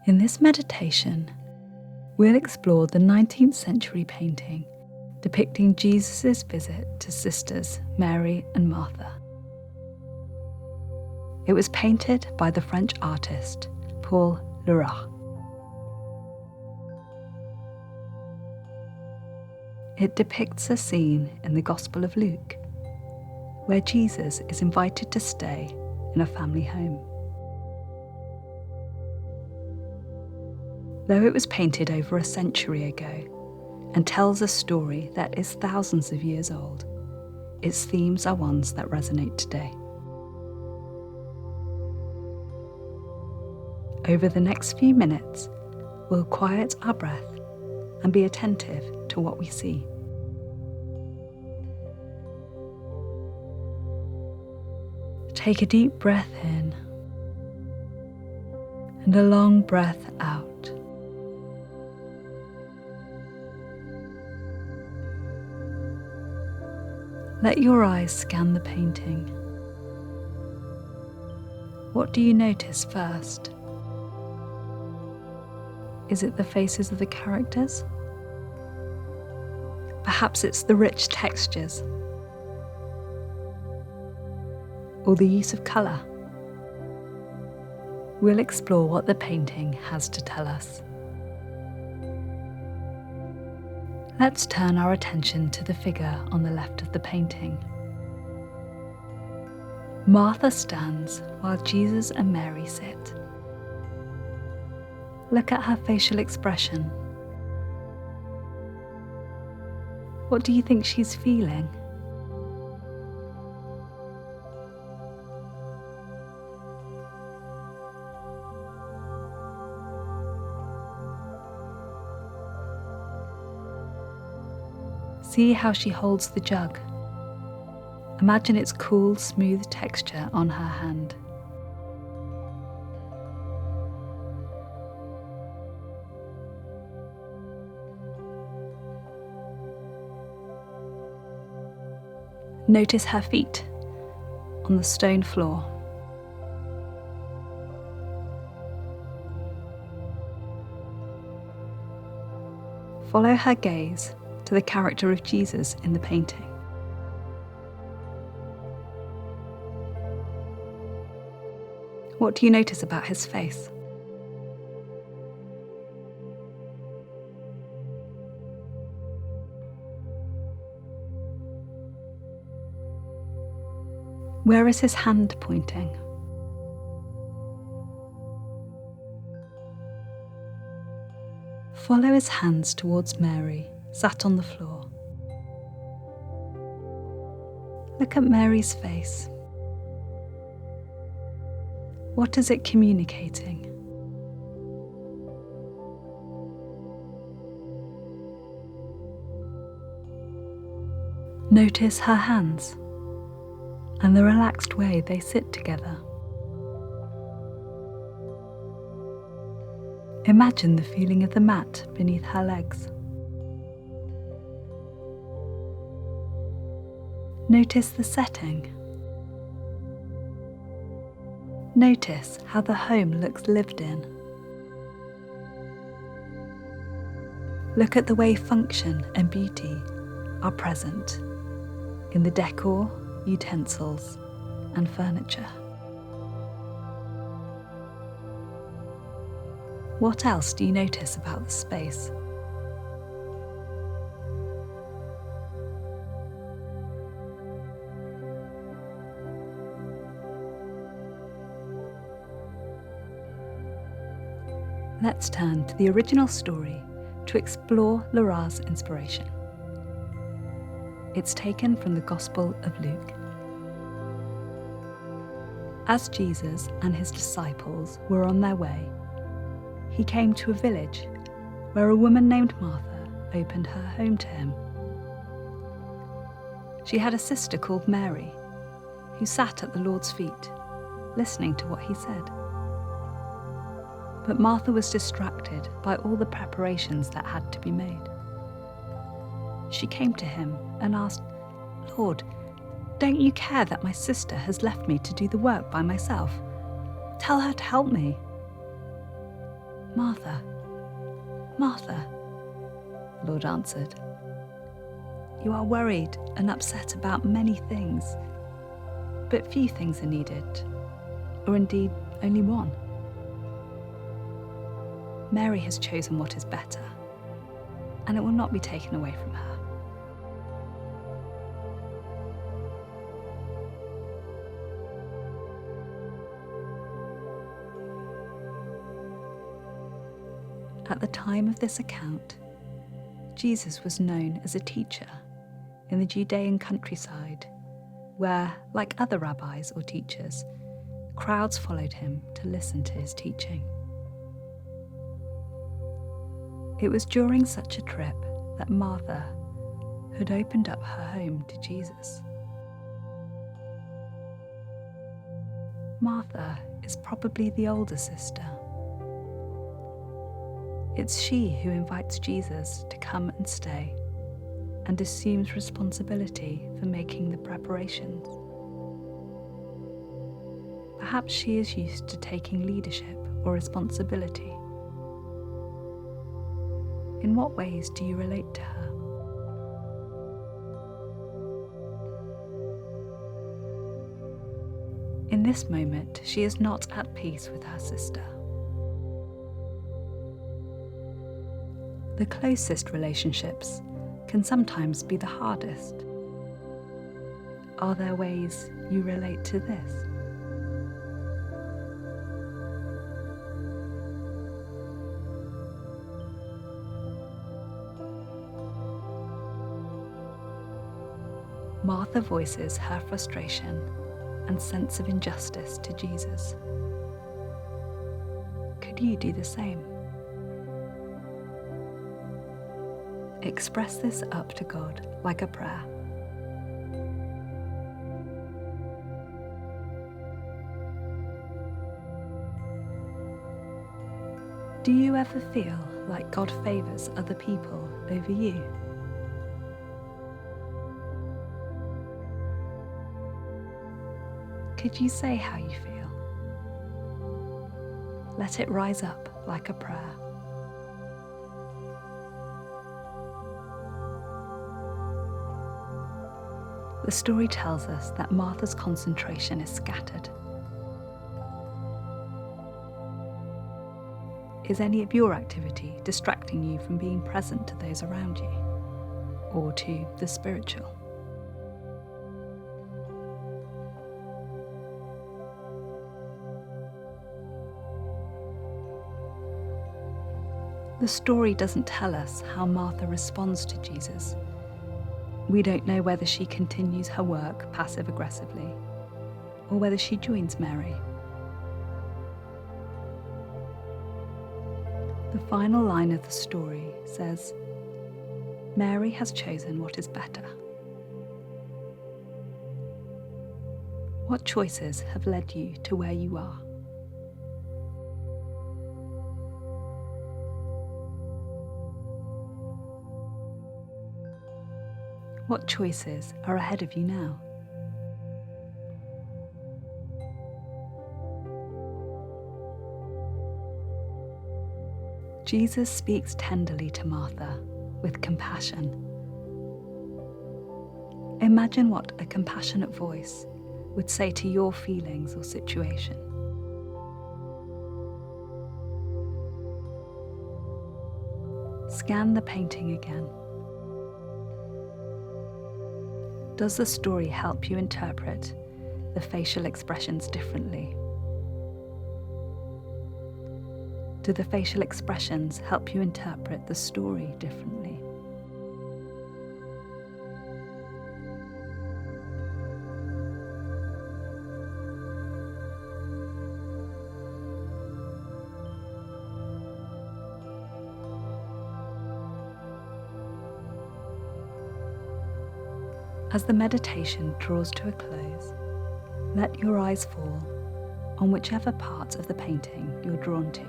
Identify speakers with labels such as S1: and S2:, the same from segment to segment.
S1: In this meditation, we'll explore the 19th century painting depicting Jesus' visit to sisters Mary and Marthe. It was painted by the French artist Paul Leroy. It depicts a scene in the Gospel of Luke, where Jesus is invited to stay in a family home. Though it was painted over a century ago and tells a story that is thousands of years old, its themes are ones that resonate today. Over the next few minutes, we'll quiet our breath and be attentive to what we see. Take a deep breath in and a long breath out. Let your eyes scan the painting. What do you notice first? Is it the faces of the characters? Perhaps it's the rich textures, or the use of colour. We'll explore what the painting has to tell us. Let's turn our attention to the figure on the left of the painting. Marthe stands while Jesus and Mary sit. Look at her facial expression. What do you think she's feeling? See how she holds the jug. Imagine its cool, smooth texture on her hand. Notice her feet on the stone floor. Follow her gaze to the character of Jesus in the painting. What do you notice about his face? Where is his hand pointing? Follow his hands towards Mary, sat on the floor. Look at Mary's face. What is it communicating? Notice her hands and the relaxed way they sit together. Imagine the feeling of the mat beneath her legs. Notice the setting. Notice how the home looks lived in. Look at the way function and beauty are present in the decor, utensils, and furniture. What else do you notice about the space? Let's turn to the original story to explore Leroy's inspiration. It's taken from the Gospel of Luke. As Jesus and his disciples were on their way, he came to a village where a woman named Marthe opened her home to him. She had a sister called Mary, who sat at the Lord's feet, listening to what he said. But Marthe was distracted by all the preparations that had to be made. She came to him and asked, "Lord, don't you care that my sister has left me to do the work by myself? Tell her to help me." "Martha, Martha," the Lord answered, "you are worried and upset about many things, but few things are needed, or indeed only one. Mary has chosen what is better, and it will not be taken away from her." At the time of this account, Jesus was known as a teacher in the Judean countryside, where, like other rabbis or teachers, crowds followed him to listen to his teaching. It was during such a trip that Martha had opened up her home to Jesus. Martha is probably the older sister. It's she who invites Jesus to come and stay and assumes responsibility for making the preparations. Perhaps she is used to taking leadership or responsibility. In what ways do you relate to her? In this moment, she is not at peace with her sister. The closest relationships can sometimes be the hardest. Are there ways you relate to this? Martha voices her frustration and sense of injustice to Jesus. Could you do the same? Express this up to God like a prayer. Do you ever feel like God favors other people over you? Could you say how you feel? Let it rise up like a prayer. The story tells us that Martha's concentration is scattered. Is any of your activity distracting you from being present to those around you, or to the spiritual? The story doesn't tell us how Martha responds to Jesus. We don't know whether she continues her work passive-aggressively, or whether she joins Mary. The final line of the story says, "Mary has chosen what is better." What choices have led you to where you are? What choices are ahead of you now? Jesus speaks tenderly to Martha with compassion. Imagine what a compassionate voice would say to your feelings or situation. Scan the painting again. Does the story help you interpret the facial expressions differently? Do the facial expressions help you interpret the story differently? As the meditation draws to a close, let your eyes fall on whichever part of the painting you're drawn to.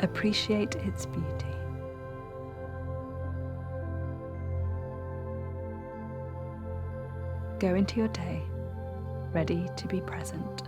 S1: Appreciate its beauty. Go into your day ready to be present.